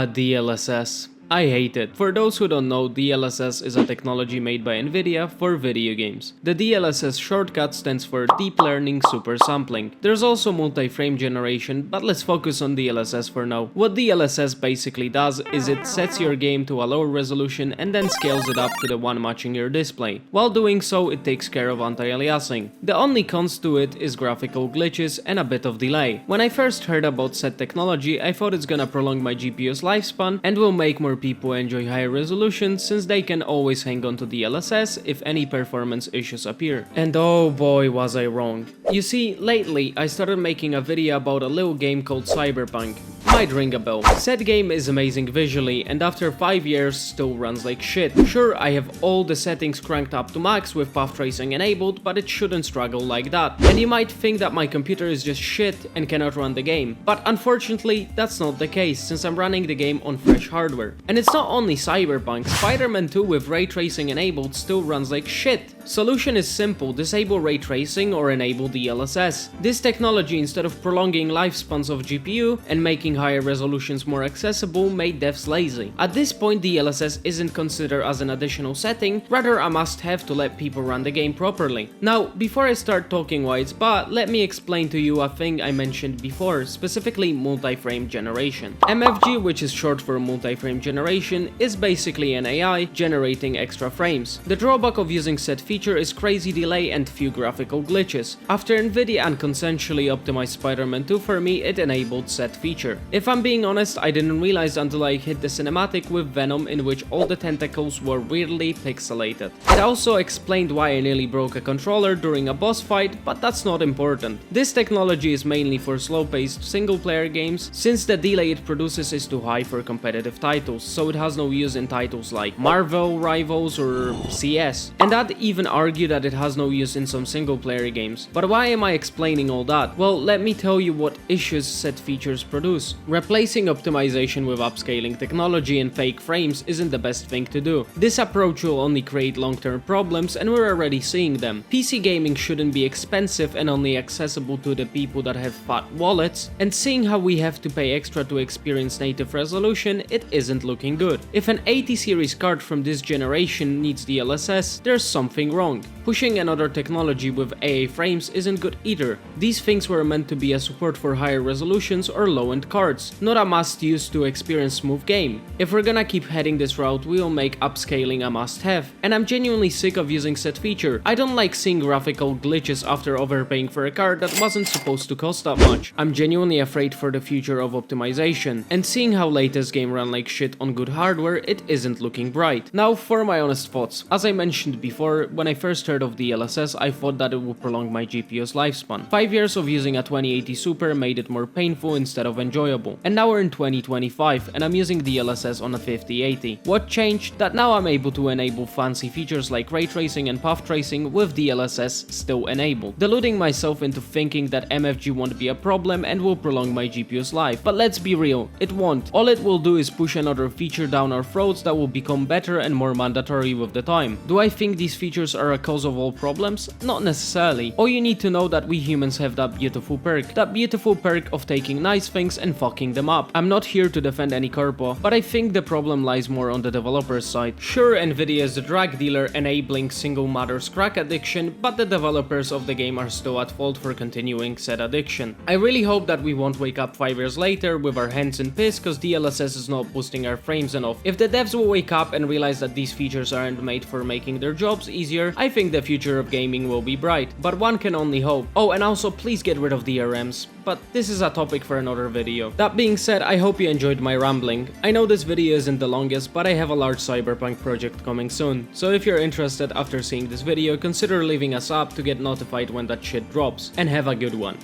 DLSS. I hate it. For those who don't know, DLSS is a technology made by NVIDIA for video games. The DLSS shortcut stands for Deep Learning Super Sampling. There's also multi-frame generation, but let's focus on DLSS for now. What DLSS basically does is it sets your game to a lower resolution and then scales it up to the one matching your display. While doing so, it takes care of anti-aliasing. The only cons to it is graphical glitches and a bit of delay. When I first heard about said technology, I thought it's gonna prolong my GPU's lifespan and will make more people enjoy higher resolution since they can always hang on to DLSS if any performance issues appear. And oh boy was I wrong. You see, lately I started making a video about a little game called Cyberpunk. Might ring a bell. Said game is amazing visually and after 5 years still runs like shit. Sure, I have all the settings cranked up to max with path tracing enabled, but it shouldn't struggle like that. And you might think that my computer is just shit and cannot run the game. But unfortunately, that's not the case since I'm running the game on fresh hardware. And it's not only Cyberpunk, Spider-Man 2 with ray tracing enabled still runs like shit. Solution is simple, disable ray tracing or enable DLSS. This technology, instead of prolonging lifespans of GPU and making higher resolutions more accessible, made devs lazy. At this point, DLSS isn't considered as an additional setting, rather a must-have to let people run the game properly. Now, before I start talking why it's bad, let me explain to you a thing I mentioned before, specifically multi-frame generation. MFG, which is short for multi-frame generation, is basically an AI generating extra frames. The drawback of using said feature is crazy delay and few graphical glitches. After NVIDIA unconsensually optimized Spider-Man 2 for me, it enabled said feature. If I'm being honest, I didn't realize until I hit the cinematic with Venom in which all the tentacles were weirdly pixelated. It also explained why I nearly broke a controller during a boss fight, but that's not important. This technology is mainly for slow-paced single-player games, since the delay it produces is too high for competitive titles, so it has no use in titles like Marvel, Rivals or CS. And I'd even argue that it has no use in some single-player games. But why am I explaining all that? Well, let me tell you what issues said features produce. Replacing optimization with upscaling technology and fake frames isn't the best thing to do. This approach will only create long-term problems and we're already seeing them. PC gaming shouldn't be expensive and only accessible to the people that have fat wallets, and seeing how we have to pay extra to experience native resolution, it isn't looking good. If an 80 series card from this generation needs DLSS, there's something wrong. Pushing another technology with AA frames isn't good either. These things were meant to be a support for higher resolutions or low-end cards, not a must-use to experience smooth game. If we're gonna keep heading this route, we will make upscaling a must-have. And I'm genuinely sick of using said feature. I don't like seeing graphical glitches after overpaying for a card that wasn't supposed to cost that much. I'm genuinely afraid for the future of optimization. And seeing how latest game ran like shit on good hardware, it isn't looking bright. Now for my honest thoughts. As I mentioned before, when I first heard of DLSS, I thought that it would prolong my GPU's lifespan. 5 years of using a 2080 Super made it more painful instead of enjoyable. And now we're in 2025 and I'm using DLSS on a 5080. What changed? That now I'm able to enable fancy features like ray tracing and path tracing with DLSS still enabled. Deluding myself into thinking that MFG won't be a problem and will prolong my GPU's life. But let's be real, it won't. All it will do is push another feature down our throats that will become better and more mandatory with the time. Do I think these features are a cause of all problems? Not necessarily. All you need to know that we humans have that beautiful perk of taking nice things and fucking them up. I'm not here to defend any corpo, but I think the problem lies more on the developer's side. Sure, NVIDIA is the drug dealer enabling single mother's crack addiction, but the developers of the game are still at fault for continuing said addiction. I really hope that we won't wake up 5 years later with our hands in piss cause DLSS is not boosting our frames enough. If the devs will wake up and realize that these features aren't made for making their jobs easier, I think the future of gaming will be bright, but one can only hope. Oh, and also please get rid of DRMs, but this is a topic for another video. That being said, I hope you enjoyed my rambling. I know this video isn't the longest, but I have a large Cyberpunk project coming soon, so if you're interested after seeing this video, consider leaving a sub to get notified when that shit drops, and have a good one.